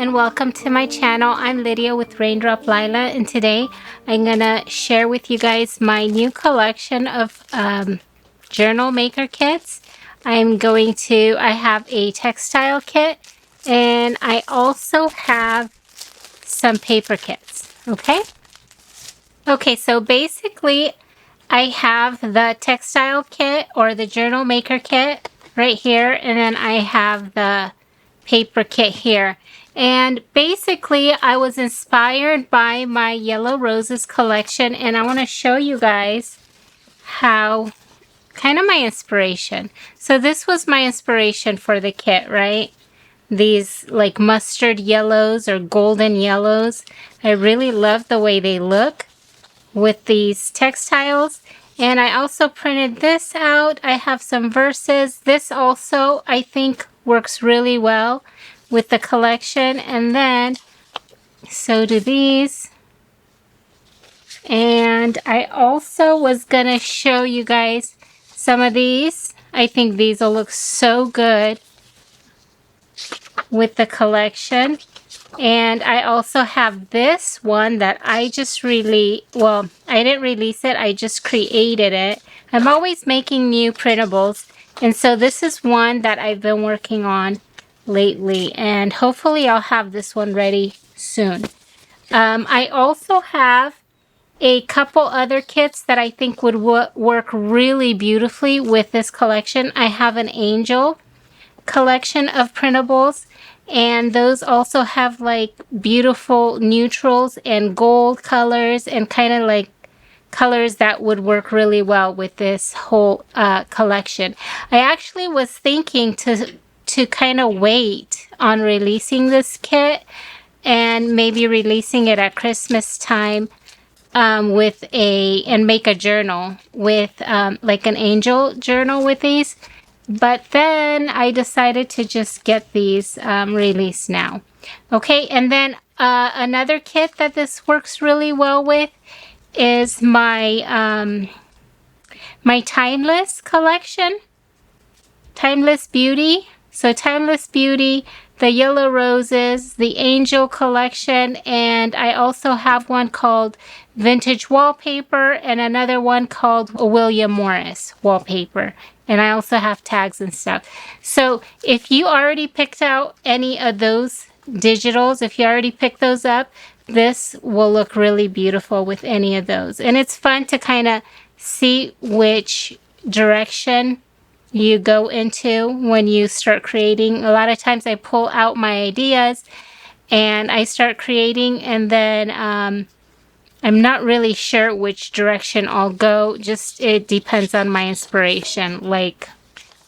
and welcome to my channel. I'm Lydia with Raindrop Lila, and today I'm gonna share with you guys my new collection of journal maker kits. I have a textile kit, and I also have some paper kits, okay? Okay, so basically I have the textile kit or the journal maker kit right here, and then I have the paper kit here. And basically I was inspired by my Yellow Roses collection, and I want to show you guys how kind of my inspiration. So this was my inspiration for the kit, right? These like mustard yellows or golden yellows. I really love the way they look with these textiles. And I also printed this out. I have some verses. This also, I think, works really well with the collection. And then, so do these. And I also was going to show you guys some of these. I think these will look so good with the collection. And I also have this one that I just I didn't release it, I just created it. I'm always making new printables, and so this is one that I've been working on lately, and hopefully I'll have this one ready soon. I also have a couple other kits that I think would work really beautifully with this collection. I have an angel collection of printables, and those also have like beautiful neutrals and gold colors and kind of like colors that would work really well with this whole collection. I actually was thinking to kind of wait on releasing this kit and maybe releasing it at Christmas time and make a journal with like an angel journal with these. But then I decided to just get these released now. Okay, and then another kit that this works really well with is my my Timeless collection. Timeless Beauty. So Timeless Beauty, the Yellow Roses, the Angel collection, and I also have one called Vintage Wallpaper and another one called William Morris Wallpaper. And I also have tags and stuff. So if you already picked out any of those digitals, if you already picked those up, this will look really beautiful with any of those. And it's fun to kind of see which direction you go into when you start creating. A lot of times I pull out my ideas and I start creating, and then I'm not really sure which direction I'll go. Just it depends on my inspiration. Like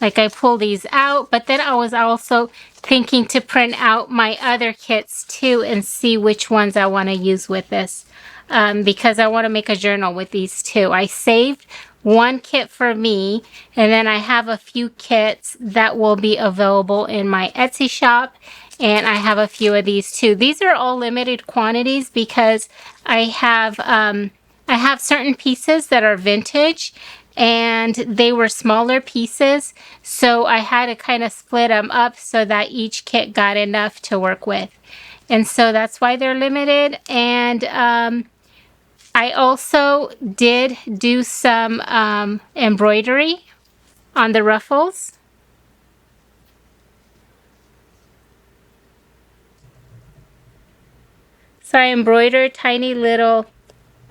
I pull these out, but then I was also thinking to print out my other kits too and see which ones I want to use with this, because I want to make a journal with these too. I saved one kit for me, and then I have a few kits that will be available in my Etsy shop, and I have a few of these too. These are all limited quantities because I have certain pieces that are vintage, and they were smaller pieces, so I had to kind of split them up so that each kit got enough to work with. And so that's why they're limited. And I also did do some embroidery on the ruffles. So I embroidered tiny little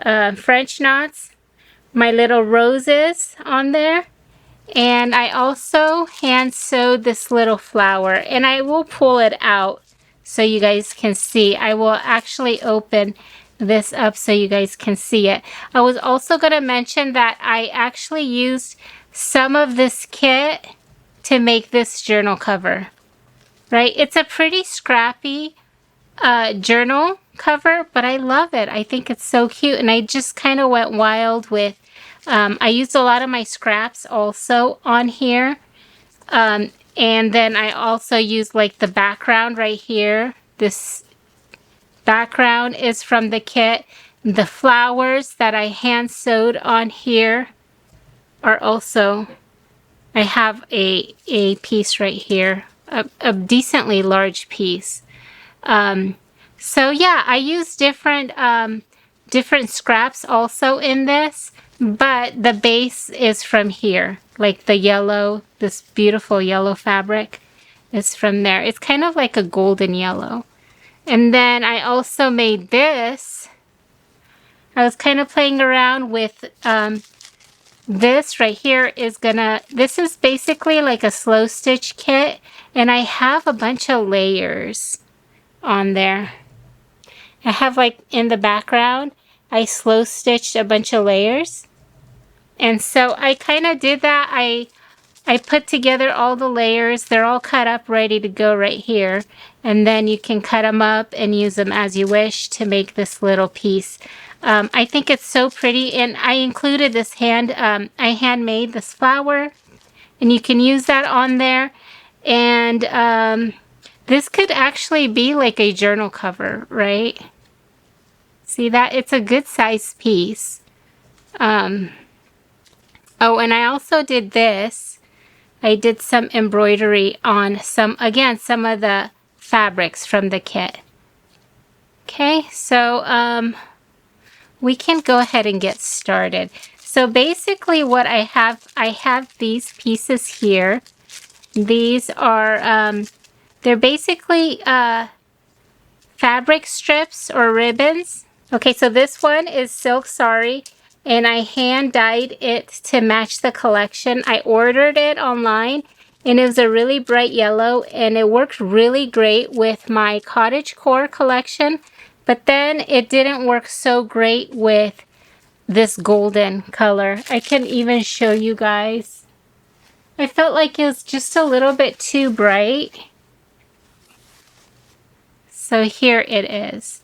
French knots, my little roses on there. And I also hand sewed this little flower, and I will pull it out so you guys can see. I will actually open this up so you guys can see it. I was also going to mention that I actually used some of this kit to make this journal cover, right? It's a pretty scrappy journal cover, but I love it. I think it's so cute, and I just kind of went wild with I used a lot of my scraps also on here, and then I also used like the background right here. This background is from the kit. The flowers that I hand sewed on here are also, I have a piece right here, a decently large piece So yeah, I use different different scraps also in this, but the base is from here. Like the yellow, this beautiful yellow fabric is from there. It's kind of like a golden yellow. And then I also made this. I was kind of playing around with this right here this is basically like a slow stitch kit, and I have a bunch of layers on there. I have like in the background, I slow stitched a bunch of layers. And so I kind of did that. I put together all the layers. They're all cut up, ready to go right here. And then you can cut them up and use them as you wish to make this little piece. I think it's so pretty. And I included this I handmade this flower. And you can use that on there. And this could actually be like a journal cover, right? See that? It's a good size piece. Oh, and I also did this. I did some embroidery on some of the fabrics from the kit. Okay, so we can go ahead and get started. So basically what I have these pieces here. These are, they're basically fabric strips or ribbons. Okay, so this one is silk sari, and I hand dyed it to match the collection. I ordered it online, and it was a really bright yellow, and it worked really great with my cottagecore collection, but then it didn't work so great with this golden color. I can even show you guys. I felt like it was just a little bit too bright. So here it is.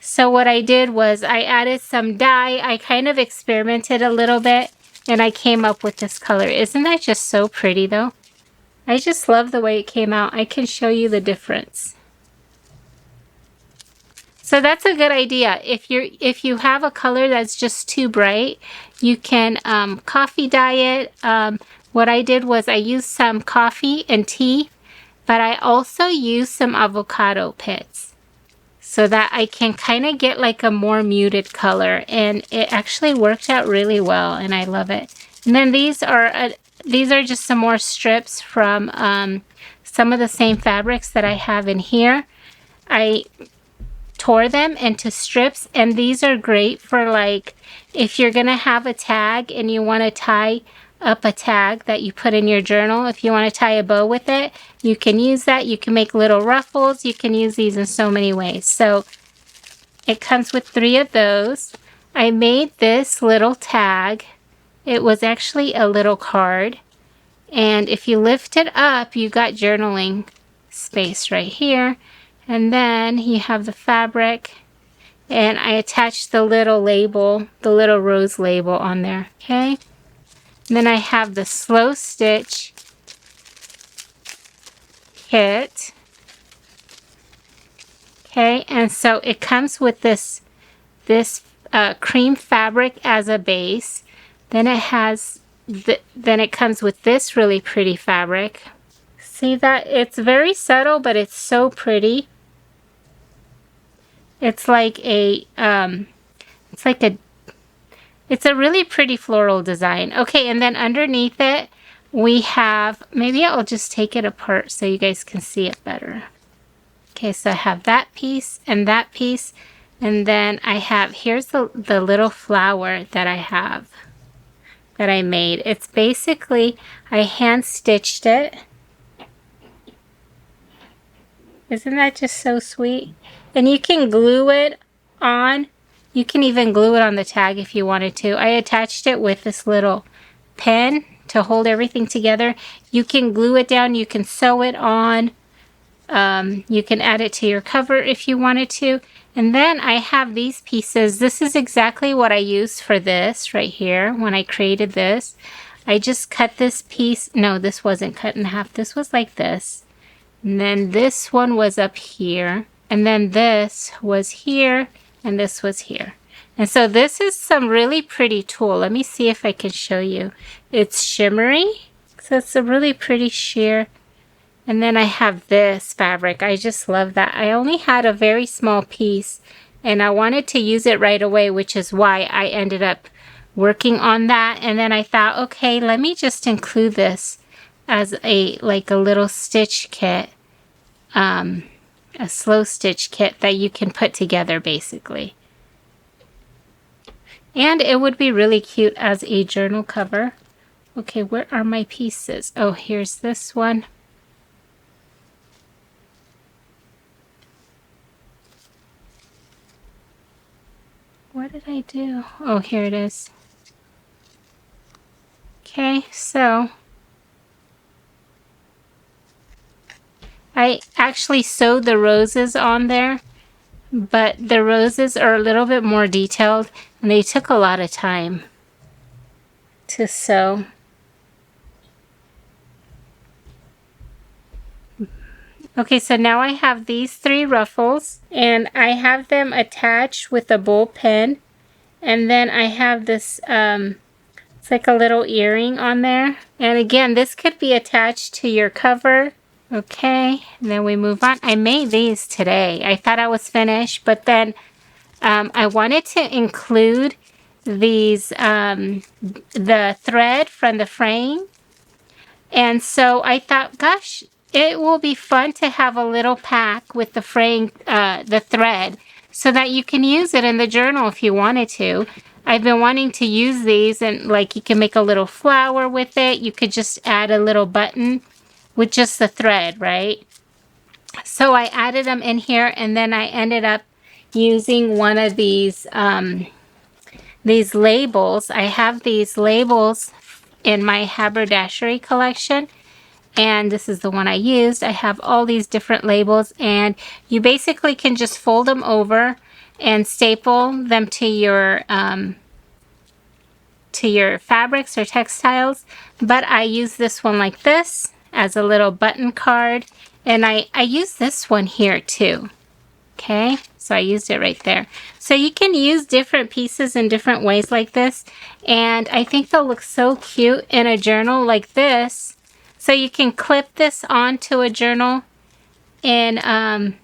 So what I did was I added some dye. I kind of experimented a little bit, and I came up with this color. Isn't that just so pretty though? I just love the way it came out. I can show you the difference. So that's a good idea. If you have a color that's just too bright, you can coffee dye it. What I did was I used some coffee and tea, but I also used some avocado pits so that I can kind of get like a more muted color, and it actually worked out really well, and I love it. And then these are just some more strips from some of the same fabrics that I have in here. I tore them into strips, and these are great for like if you're gonna have a tag and you want to tie up a tag that you put in your journal. If you want to tie a bow with it, you can use that. You can make little ruffles. You can use these in so many ways. So it comes with 3 of those. I made this little tag. It was actually a little card, and if you lift it up, you got journaling space right here. And then you have the fabric, and I attached the little label, the little rose label on there, okay? And then I have the slow stitch kit, okay? And so it comes with this cream fabric as a base. Then it has, then it comes with this really pretty fabric. See that? It's very subtle, but it's so pretty. It's like a, it's a really pretty floral design. Okay, and then underneath it, we have, maybe I'll just take it apart so you guys can see it better. Okay, so I have that piece, and then I have, here's the little flower that I have, that I made. It's basically, I hand stitched it. Isn't that just so sweet? And you can glue it on. You can even glue it on the tag if you wanted to. I attached it with this little pin to hold everything together. You can glue it down. You can sew it on. You can add it to your cover if you wanted to. And then I have these pieces. This is exactly what I used for this right here when I created this. I just cut this piece. No, this wasn't cut in half. This was like this. And then this one was up here. And then this was here. And this was here. And so this is some really pretty tulle. Let me see if I can show you. It's shimmery. So it's a really pretty sheer. And then I have this fabric. I just love that. I only had a very small piece and I wanted to use it right away, which is why I ended up working on that. And then I thought, okay, let me just include this as a little stitch kit, a slow stitch kit that you can put together basically. And it would be really cute as a journal cover. Okay, where are my pieces? Oh, here's this one. What did I do? Oh, here it is. Okay, so I actually sewed the roses on there, but the roses are a little bit more detailed and they took a lot of time to sew. Okay, so now I have these 3 ruffles and I have them attached with a bowl pin, and then I have this it's like a little earring on there, and again this could be attached to your cover. Okay, and then we move on. I made these today. I thought I was finished, but then I wanted to include these the thread from the frame, and so I thought, gosh, it will be fun to have a little pack with the frame, the thread, so that you can use it in the journal if you wanted to. I've been wanting to use these, and like you can make a little flower with it. You could just add a little button with just the thread, right? So I added them in here, and then I ended up using one of these labels. I have these labels in my haberdashery collection, and this is the one I used. I have all these different labels, and you basically can just fold them over and staple them to your fabrics or textiles. But I use this one like this as a little button card, and I use this one here too. Okay, so I used it right there. So you can use different pieces in different ways like this, and I think they'll look so cute in a journal like this. So you can clip this onto a journal, and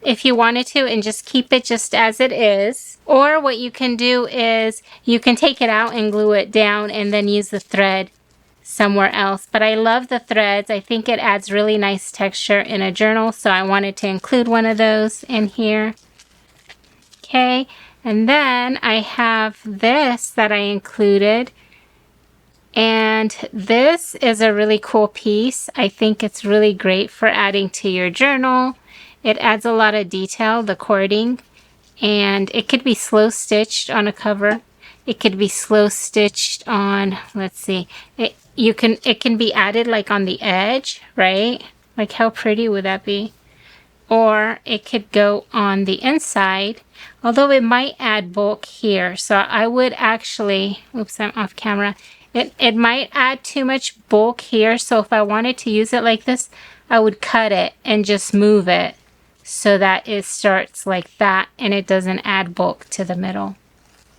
if you wanted to, and just keep it just as it is. Or what you can do is you can take it out and glue it down and then use the thread somewhere else. But I love the threads. I think it adds really nice texture in a journal, so I wanted to include one of those in here. Okay, and then I have this that I included. And this is a really cool piece. I think it's really great for adding to your journal. It adds a lot of detail, the cording, and it could be slow stitched on a cover. It could be slow stitched on, let's see, it can be added like on the edge, right? Like how pretty would that be? Or it could go on the inside, although it might add bulk here. So I would actually, oops, I'm off camera. It might add too much bulk here, so if I wanted to use it like this, I would cut it and just move it so that it starts like that and it doesn't add bulk to the middle,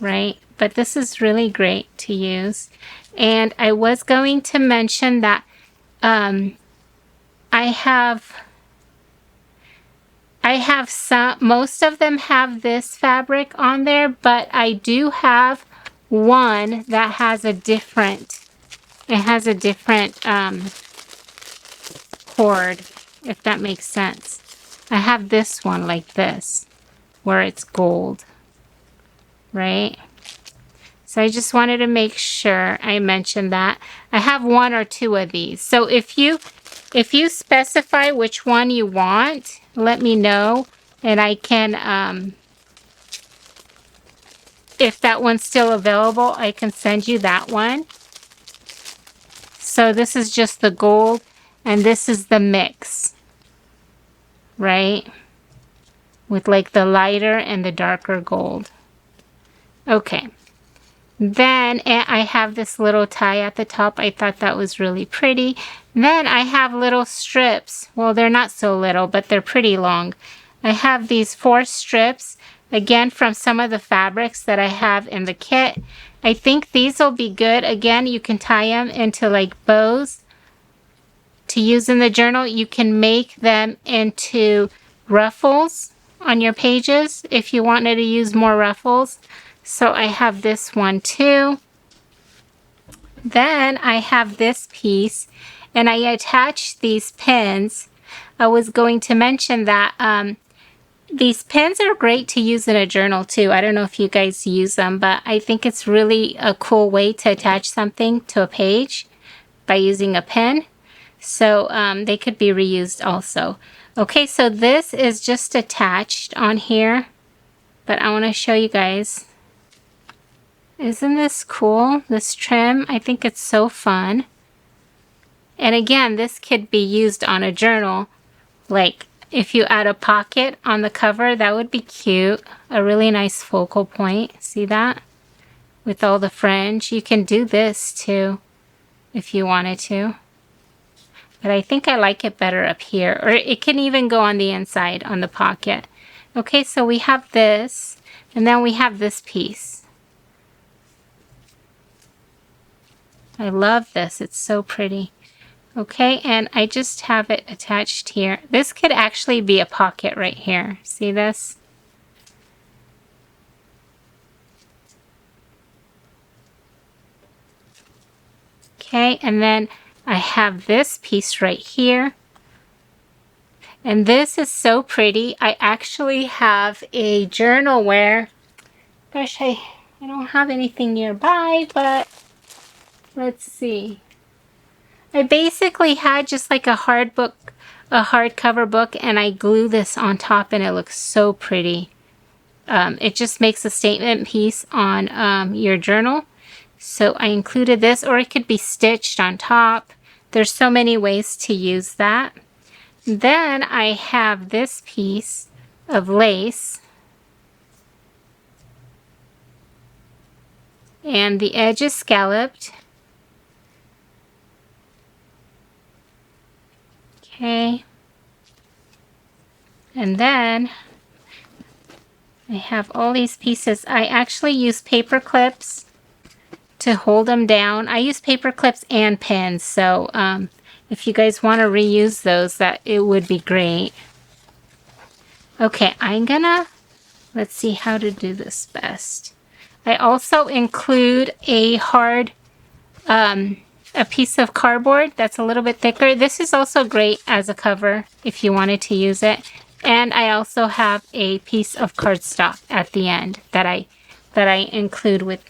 right? But this is really great to use. And I was going to mention that I have some, most of them have this fabric on there, but I do have one that has a different, it has a different cord, if that makes sense. I have this one like this, where it's gold, right? So I just wanted to make sure I mentioned that. I have 1 or 2 of these. So if you specify which one you want, let me know, and I can, if that one's still available, I can send you that one. So this is just the gold, and this is the mix, right? With like the lighter and the darker gold. Okay. Then I have this little tie at the top. I thought that was really pretty. Then I have little strips. Well, they're not so little, but they're pretty long. I have these 4 strips, again, from some of the fabrics that I have in the kit. I think these will be good. Again, you can tie them into like bows to use in the journal. You can make them into ruffles on your pages if you wanted to use more ruffles. So I have this one too. Then I have this piece, and I attached these pins. I was going to mention that these pins are great to use in a journal too. I don't know if you guys use them, but I think it's really a cool way to attach something to a page by using a pin. So they could be reused also. Okay, so this is just attached on here, but I want to show you guys. Isn't this cool? This trim, I think it's so fun. And again, this could be used on a journal. Like if you add a pocket on the cover, that would be cute. A really nice focal point. See that? With all the fringe. You can do this too if you wanted to. But I think I like it better up here. Or it can even go on the inside on the pocket. Okay, so we have this. And then we have this piece. I love this. It's so pretty. Okay, and I just have it attached here. This could actually be a pocket right here. See this? Okay, and then I have this piece right here. And this is so pretty. I actually have a journal where, gosh, I don't have anything nearby, but let's see. I basically had just like a hardcover book, and I glue this on top, and it looks so pretty. It just makes a statement piece on your journal. So I included this, or it could be stitched on top. There's so many ways to use that. Then I have this piece of lace, and the edge is scalloped. Okay, and then I have all these pieces. I actually use paper clips to hold them down. I use paper clips and pins, so if you guys want to reuse those, that it would be great. Okay, let's see how to do this best. I also include a piece of cardboard that's a little bit thicker. This is also great as a cover if you wanted to use it. And I also have a piece of cardstock at the end that I include with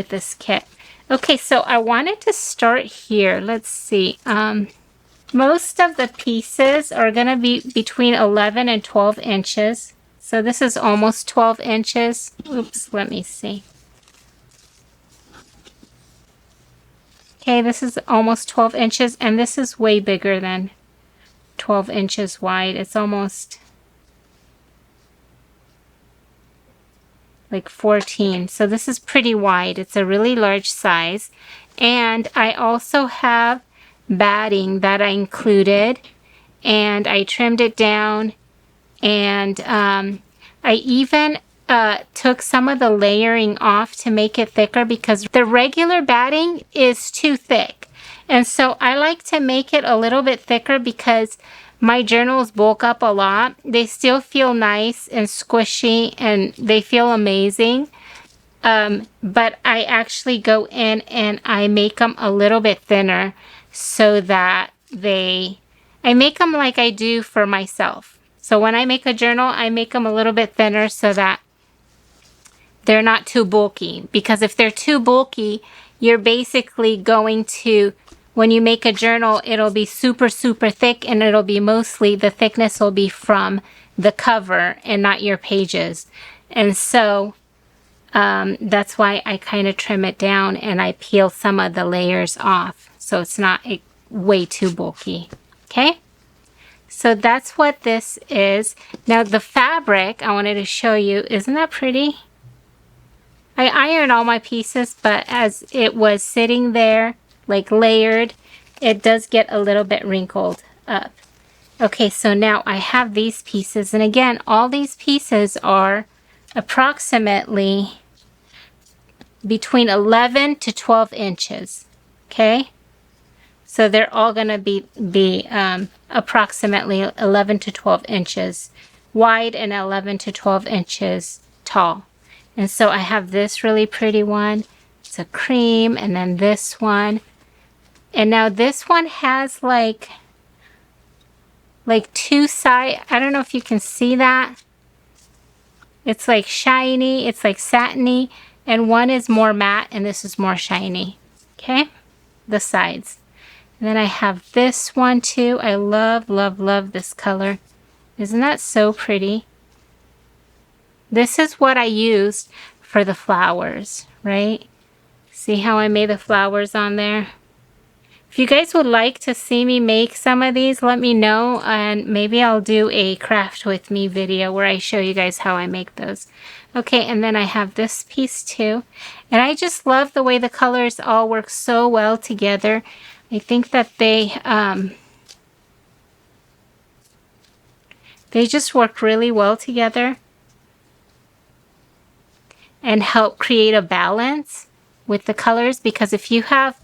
this kit. Okay, so I wanted to start here. Let's see. Most of the pieces are going to be between 11 and 12 inches. So this is almost 12 inches. Oops, let me see. Okay, this is almost 12 inches, and this is way bigger than 12 inches wide. It's almost like 14. So this is pretty wide. It's a really large size. And I also have batting that I included, and I trimmed it down, and I even took some of the layering off to make it thicker, because the regular batting is too thick. And so I like to make it a little bit thicker because my journals bulk up a lot. They still feel nice and squishy, and they feel amazing. But I actually go in and I make them a little bit thinner so that I make them like I do for myself. So when I make a journal, I make them a little bit thinner so that they're not too bulky. Because if they're too bulky, you're basically going to, when you make a journal, it'll be super, super thick, and it'll be mostly, the thickness will be from the cover and not your pages. And so that's why I kind of trim it down and I peel some of the layers off so it's not way too bulky. Okay? So that's what this is. Now the fabric I wanted to show you, isn't that pretty? I ironed all my pieces, but as it was sitting there, like layered, it does get a little bit wrinkled up. Okay, so now I have these pieces, and again, all these pieces are approximately between 11 to 12 inches. Okay? So they're all going to be approximately 11 to 12 inches wide and 11 to 12 inches tall. And so I have this really pretty one. It's a cream, and then this one. And now this one has like two side. I don't know if you can see that. It's like shiny, it's like satiny, and one is more matte and this is more shiny. Okay, the sides. And then I have this one too. I love, love, love this color. Isn't that so pretty? This is what I used for the flowers, right? See how I made the flowers on there? If you guys would like to see me make some of these, let me know, and maybe I'll do a craft with me video where I show you guys how I make those. Okay, and then I have this piece too. And I just love the way the colors all work so well together. I think that they just work really well together and help create a balance with the colors, because if you have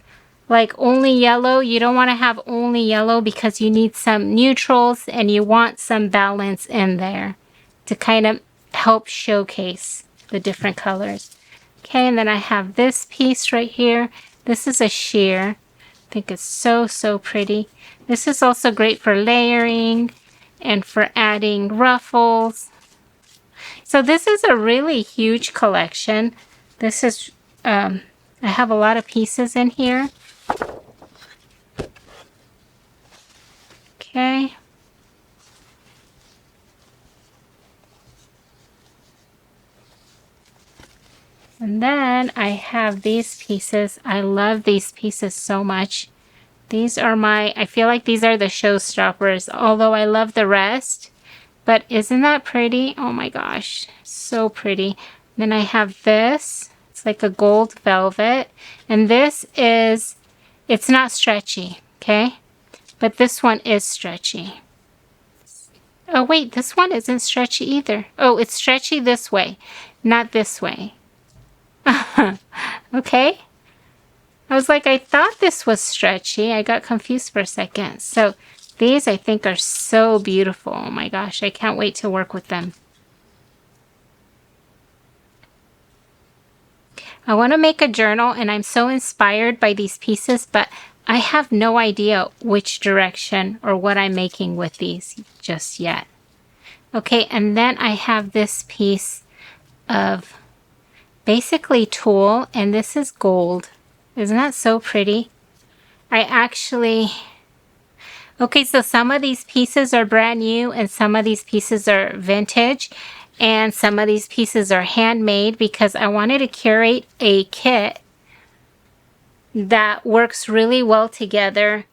like only yellow, you don't want to have only yellow because you need some neutrals and you want some balance in there to kind of help showcase the different colors. Okay, and then I have this piece right here. This is a sheer. I think it's so, so pretty. This is also great for layering and for adding ruffles. So this is a really huge collection. This is, I have a lot of pieces in here. Okay. And then I have these pieces. I love these pieces so much. These are I feel like these are the showstoppers, although I love the rest. But isn't that pretty? Oh my gosh, so pretty. Then I have this. It's like a gold velvet. And this is, it's not stretchy, okay? But this one is stretchy. Oh wait, this one isn't stretchy either. Oh, it's stretchy this way, not this way. Okay. I was like, I thought this was stretchy. I got confused for a second. So these I think are so beautiful. Oh my gosh, I can't wait to work with them. I want to make a journal and I'm so inspired by these pieces, but I have no idea which direction or what I'm making with these just yet. Okay, and then I have this piece of basically tulle, and this is gold. Isn't that so pretty? I actually... Okay, so some of these pieces are brand new and some of these pieces are vintage. And some of these pieces are handmade because I wanted to curate a kit that works really well together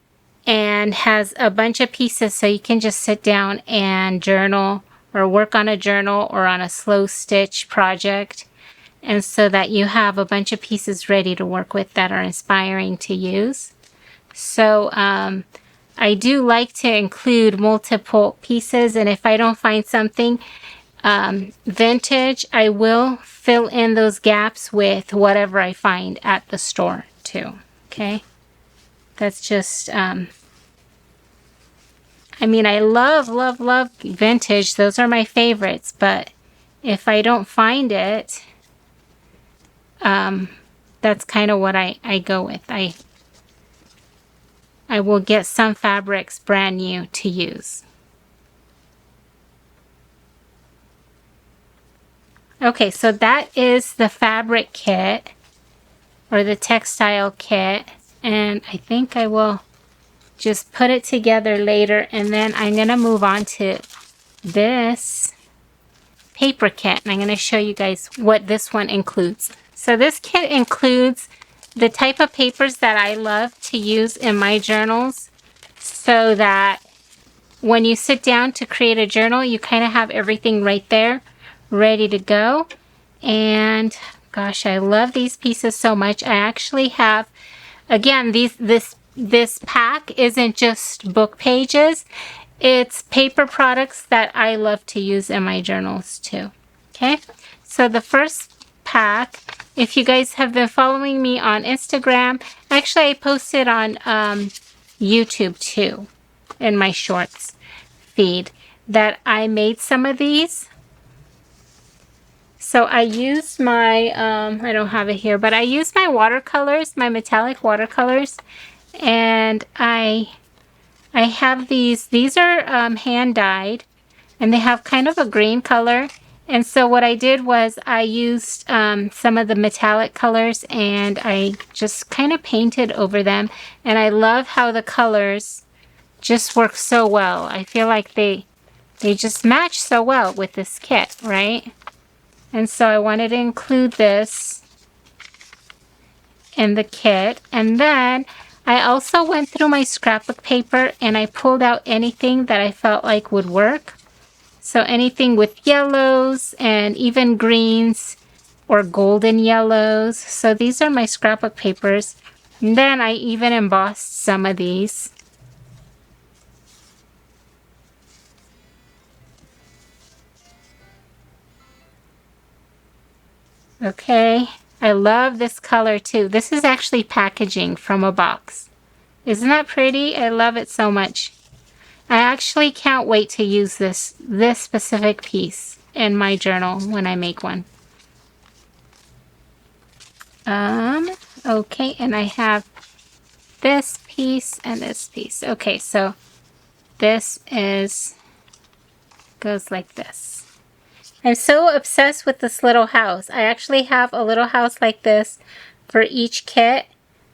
and has a bunch of pieces so you can just sit down and journal or work on a journal or on a slow stitch project. And so that you have a bunch of pieces ready to work with that are inspiring to use. So I do like to include multiple pieces, and if I don't find something vintage, I will fill in those gaps with whatever I find at the store too. Okay, that's just I mean, I love, love, love vintage. Those are my favorites, but if I don't find it, that's kind of what I go with. I will get some fabrics brand new to use. Okay, so that is the fabric kit or the textile kit, and I think I will just put it together later, and then I'm going to move on to this paper kit, and I'm going to show you guys what this one includes. So this kit includes the type of papers that I love to use in my journals so that when you sit down to create a journal, you kind of have everything right there ready to go. And gosh, I love these pieces so much. I actually have, again, this pack isn't just book pages. It's paper products that I love to use in my journals too. Okay, so the first pack, if you guys have been following me on Instagram, actually I posted on YouTube too, in my shorts feed, that I made some of these. So I used my, I don't have it here, but I used my watercolors, my metallic watercolors, and I have these are hand dyed, and they have kind of a green color. And so what I did was I used some of the metallic colors and I just kind of painted over them. And I love how the colors just work so well. I feel like they just match so well with this kit, right? And so I wanted to include this in the kit. And then I also went through my scrapbook paper and I pulled out anything that I felt like would work. So anything with yellows and even greens or golden yellows. So these are my scrapbook papers. And then I even embossed some of these. Okay, I love this color too. This is actually packaging from a box. Isn't that pretty? I love it so much. I actually can't wait to use this specific piece in my journal when I make one. Okay, and I have this piece and this piece. Okay, so this goes like this. I'm so obsessed with this little house. I actually have a little house like this for each kit.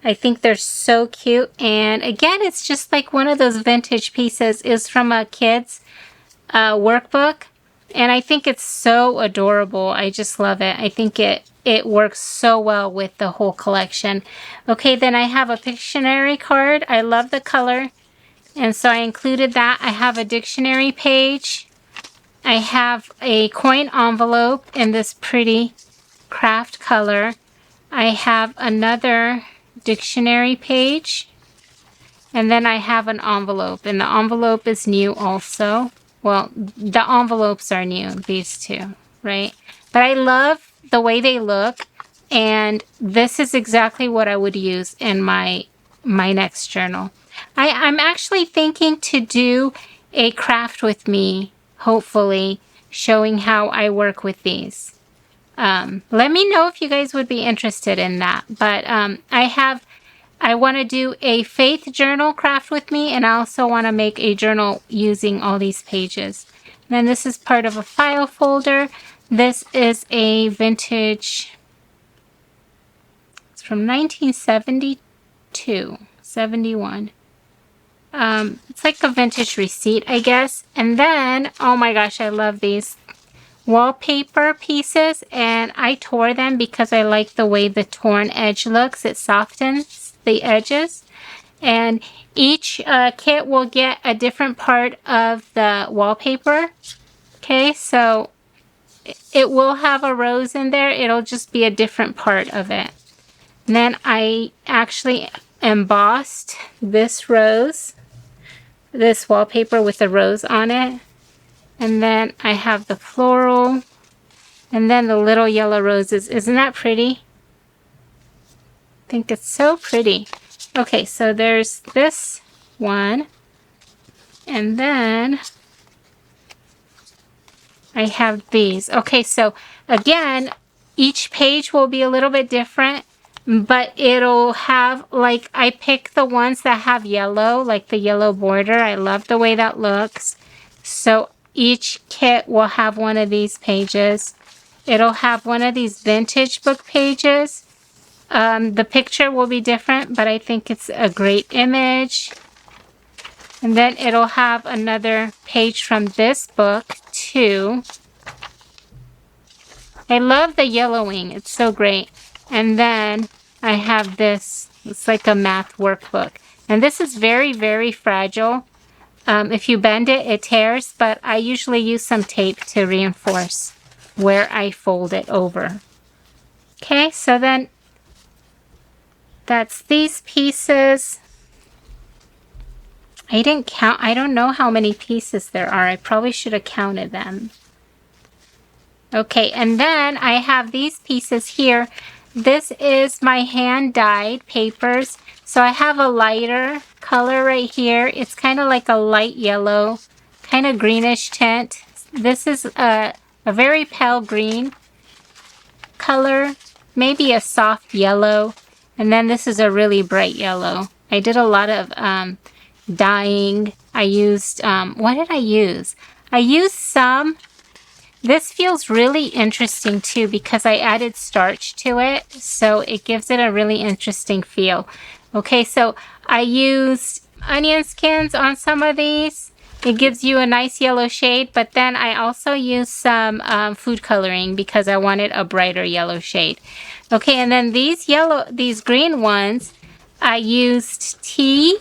I think they're so cute. And again, it's just like one of those vintage pieces. It's from a kid's workbook. And I think it's so adorable. I just love it. I think it works so well with the whole collection. Okay, then I have a Pictionary card. I love the color. And so I included that. I have a dictionary page. I have a coin envelope in this pretty craft color. I have another dictionary page, and then I have an envelope, and the envelope is new also. Well, the envelopes are new, these two, right? But I love the way they look, and this is exactly what I would use in my next journal. I'm actually thinking to do a craft with me, hopefully, showing how I work with these. Let me know if you guys would be interested in that. But I want to do a faith journal craft with me, and I also want to make a journal using all these pages. And then this is part of a file folder. This is a vintage, it's from 1972, 71. It's like a vintage receipt, I guess. And then, oh my gosh, I love these wallpaper pieces, and I tore them because I like the way the torn edge looks. It softens the edges, and each kit will get a different part of the wallpaper. Okay, so it will have a rose in there. It'll just be a different part of it. And then I actually embossed this rose, this wallpaper with a rose on it. And then I have the floral, and then the little yellow roses. Isn't that pretty? I think it's so pretty. Okay, so there's this one, and then I have these. Okay, so again, each page will be a little bit different, but it'll have, like, I pick the ones that have yellow, like the yellow border. I love the way that looks. So each kit will have one of these pages. It'll have one of these vintage book pages. The picture will be different, but I think it's a great image. And then it'll have another page from this book too. I love the yellowing. It's so great. And then I have this. It's like a math workbook. And this is very, very fragile. If you bend it, it tears, but I usually use some tape to reinforce where I fold it over. Okay, so then that's these pieces. I didn't count. I don't know how many pieces there are. I probably should have counted them. Okay, and then I have these pieces here. this is my hand-dyed papers. So I have a lighter color right here. It's kind of like a light yellow, kind of greenish tint. This is a very pale green color, maybe a soft yellow. And then this is a really bright yellow. I did a lot of dyeing. I used, what did I use? I used some. This feels really interesting too because I added starch to it, so it gives it a really interesting feel. Okay, so I used onion skins on some of these. It gives you a nice yellow shade, but then I also used some food coloring because I wanted a brighter yellow shade. Okay, and then these green ones, I used tea,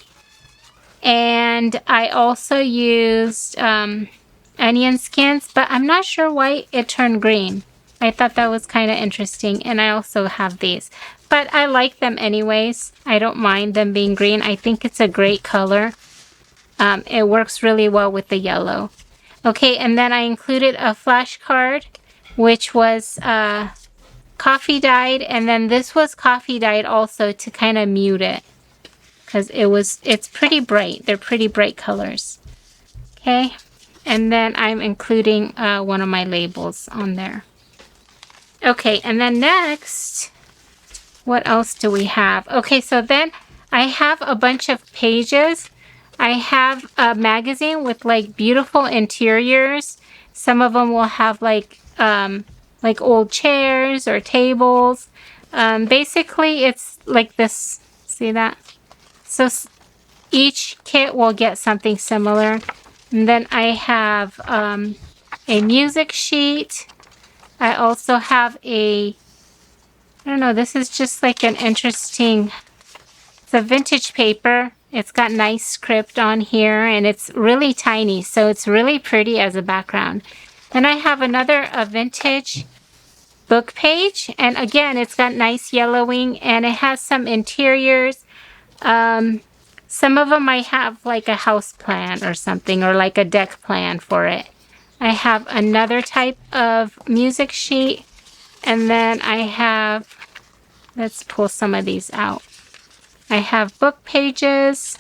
and I also used onion skins, but I'm not sure why it turned green. I thought that was kind of interesting, and I also have these. But I like them anyways. I don't mind them being green. I think it's a great color. It works really well with the yellow. Okay, and then I included a flashcard, which was coffee dyed, and then this was coffee dyed also to kind of mute it. Because it's pretty bright. They're pretty bright colors. Okay. And then I'm including one of my labels on there. Okay, and then next, what else do we have? Okay, so then I have a bunch of pages. I have a magazine with like beautiful interiors. Some of them will have like old chairs or tables. Basically, it's like this. See that? So each kit will get something similar. And then I have a music sheet. I also have I don't know, this is just like an interesting, it's a vintage paper. It's got nice script on here, and it's really tiny, so it's really pretty as a background. Then I have a vintage book page, and again, it's got nice yellowing, and it has some interiors. Some of them I have like a house plan or something, or like a deck plan for it. I have another type of music sheet, and then I have, let's pull some of these out. I have book pages.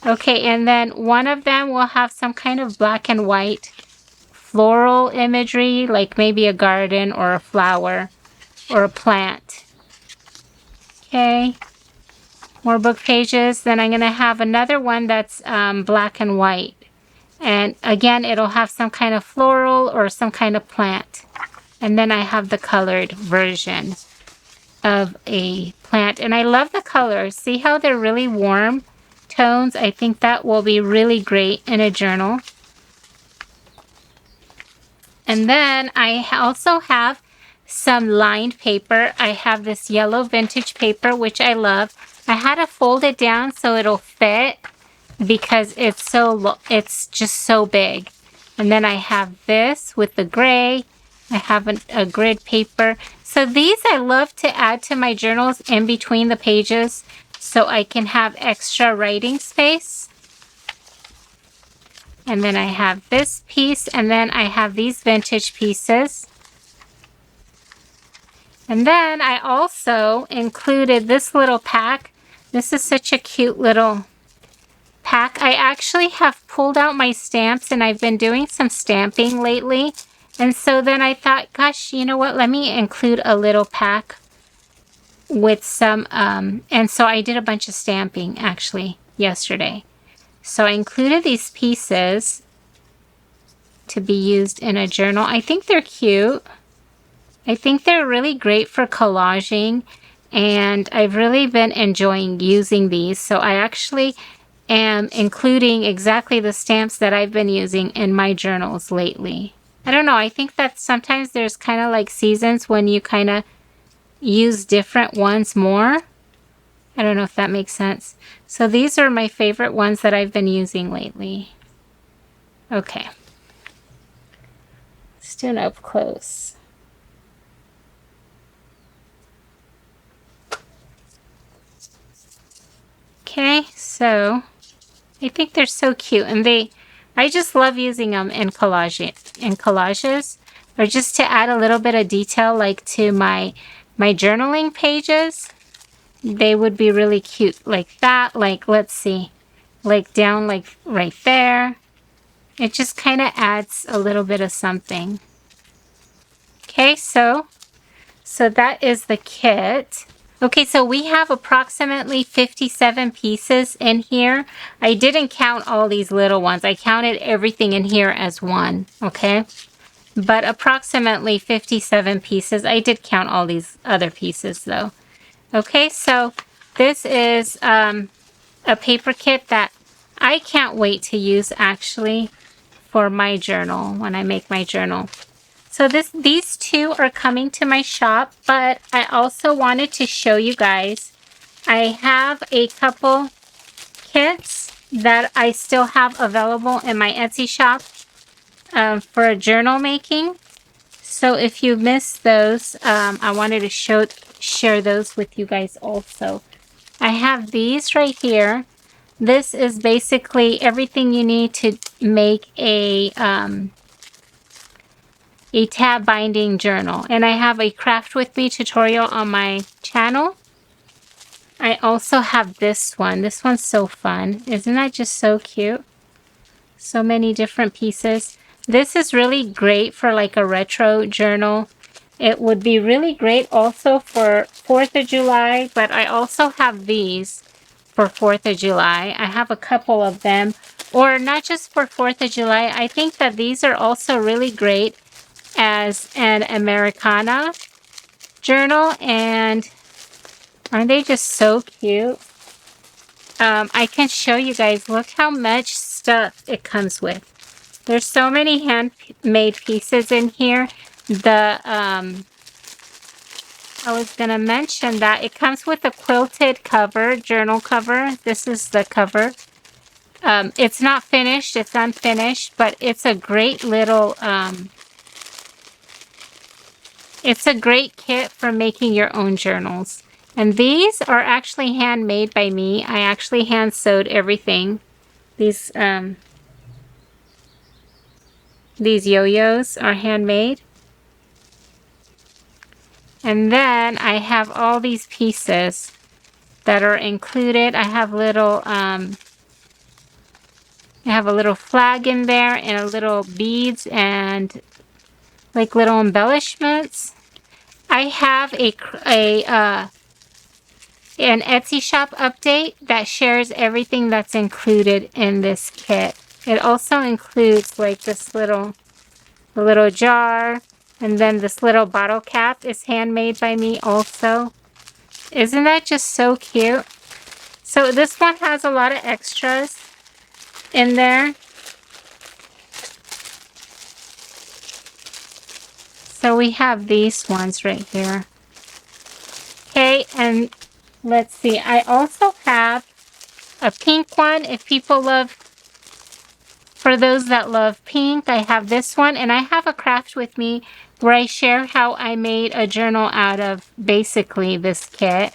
Okay, and then one of them will have some kind of black and white floral imagery, like maybe a garden or a flower or a plant. Okay, more book pages. Then I'm going to have another one that's black and white. And again, it'll have some kind of floral or some kind of plant. And then I have the colored version of a plant. And I love the colors. See how they're really warm tones? I think that will be really great in a journal. And then I also have some lined paper. I have this yellow vintage paper, which I love. I had to fold it down so it'll fit because it's just so big. And then I have this with the gray. I have a grid paper. So these I love to add to my journals in between the pages so I can have extra writing space. And then I have this piece, and then I have these vintage pieces. And then I also included this little pack. This is such a cute little pack. I actually have pulled out my stamps, and I've been doing some stamping lately. And so then I thought, gosh, you know what? Let me include a little pack with some, and so I did a bunch of stamping actually yesterday. So I included these pieces to be used in a journal. I think they're cute. I think they're really great for collaging, and I've really been enjoying using these. So I actually am including exactly the stamps that I've been using in my journals lately. I don't know, I think that sometimes there's kind of like seasons when you kind of use different ones more. I don't know if that makes sense. So these are my favorite ones that I've been using lately. Okay. Let's do an up close. Okay, so I think they're so cute, and I just love using them in collages. or just to add a little bit of detail like to my journaling pages, they would be really cute like that. Like, let's see, like down like right there. It just kind of adds a little bit of something. Okay, so that is the kit. Okay, so we have approximately 57 pieces in here. I didn't count all these little ones. I counted everything in here as one, okay? But approximately 57 pieces. I did count all these other pieces though. Okay, so this is a paper kit that I can't wait to use actually for my journal when I make my journal. So these two are coming to my shop, but I also wanted to show you guys. I have a couple kits that I still have available in my Etsy shop for journal making. So if you missed those, I wanted to share those with you guys also. I have these right here. This is basically everything you need to make a tab binding journal. And I have a craft with me tutorial on my channel. I also have this one. This one's so fun. Isn't that just so cute? So many different pieces. This is really great for like a retro journal. It would be really great also for 4th of July, but I also have these for 4th of July. I have a couple of them, or not just for 4th of July. I think that these are also really great as an Americana journal, and aren't they just so cute? I can show you guys, look how much stuff it comes with. There's so many handmade pieces in here. I was gonna mention that it comes with a quilted cover, journal cover. This is the cover. It's not finished, it's unfinished, but it's a great little it's a great kit for making your own journals. And these are actually handmade by me. I actually hand sewed everything. These yo-yos are handmade. And then I have all these pieces that are included. I have little I have a little flag in there and a little beads and like little embellishments. I have an Etsy shop update that shares everything that's included in this kit. It also includes like this little jar, and then this little bottle cap is handmade by me also. Isn't that just so cute? So this one has a lot of extras in there. So we have these ones right here. Okay, and let's see. I also have a pink one. If people love, for those that love pink, I have this one. And I have a craft with me where I share how I made a journal out of basically this kit.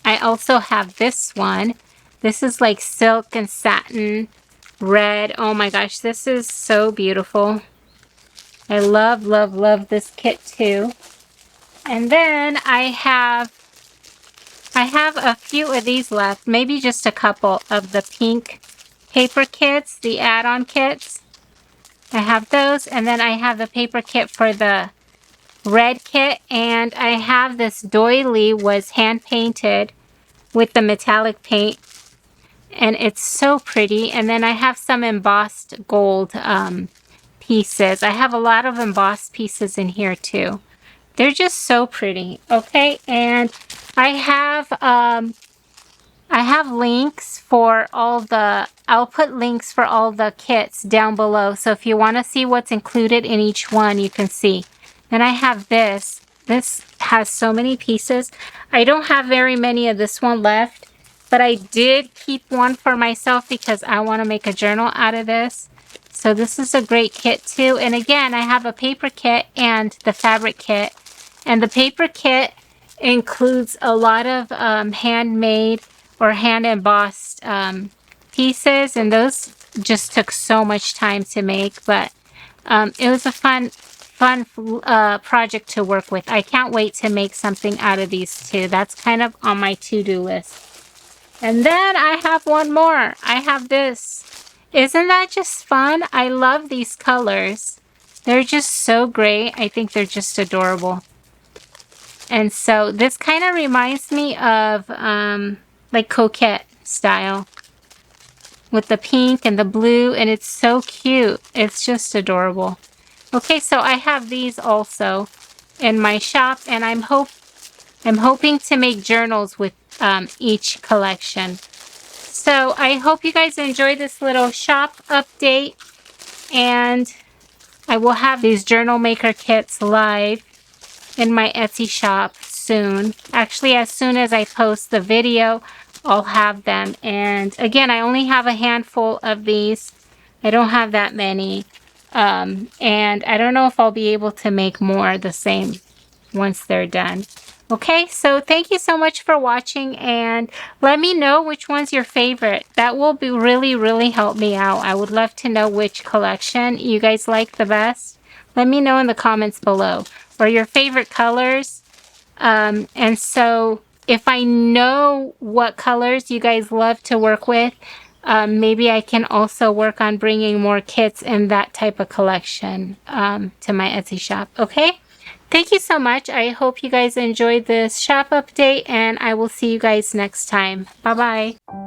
I also have this one. This is like silk and satin red. Oh my gosh, this is so beautiful. I love, love, love this kit too. And then I have a few of these left, maybe just a couple of the pink paper kits, the add-on kits. I have those, and then I have the paper kit for the red kit, and I have this doily was hand painted with the metallic paint, and it's so pretty. And then I have some embossed gold pieces. I have a lot of embossed pieces in here too. They're just so pretty. Okay, and I have links for all the, I'll put links for all the kits down below. So if you want to see what's included in each one, you can see. Then I have this. This has so many pieces. I don't have very many of this one left, but I did keep one for myself because I want to make a journal out of this. So this is a great kit too. And again, I have a paper kit and the fabric kit. And the paper kit includes a lot of handmade or hand embossed pieces. And those just took so much time to make. But it was a fun fun project to work with. I can't wait to make something out of these two. That's kind of on my to-do list. And then I have one more. I have this. Isn't that just fun? I love these colors. They're just so great. I think they're just adorable. And so this kind of reminds me of like coquette style with the pink and the blue, and it's so cute. It's just adorable. Okay, so I have these also in my shop, and I'm hoping to make journals with each collection. So I hope you guys enjoy this little shop update, and I will have these journal maker kits live in my Etsy shop soon. Actually, as soon as I post the video, I'll have them. And again, I only have a handful of these. I don't have that many. And I don't know if I'll be able to make more the same once they're done. Okay, so thank you so much for watching, and let me know which one's your favorite. That will be really help me out. I would love to know which collection you guys like the best. Let me know in the comments below, or your favorite colors. And so if I know what colors you guys love to work with, maybe I can also work on bringing more kits in that type of collection to my Etsy shop. Okay? Thank you so much. I hope you guys enjoyed this shop update, and I will see you guys next time. Bye-bye.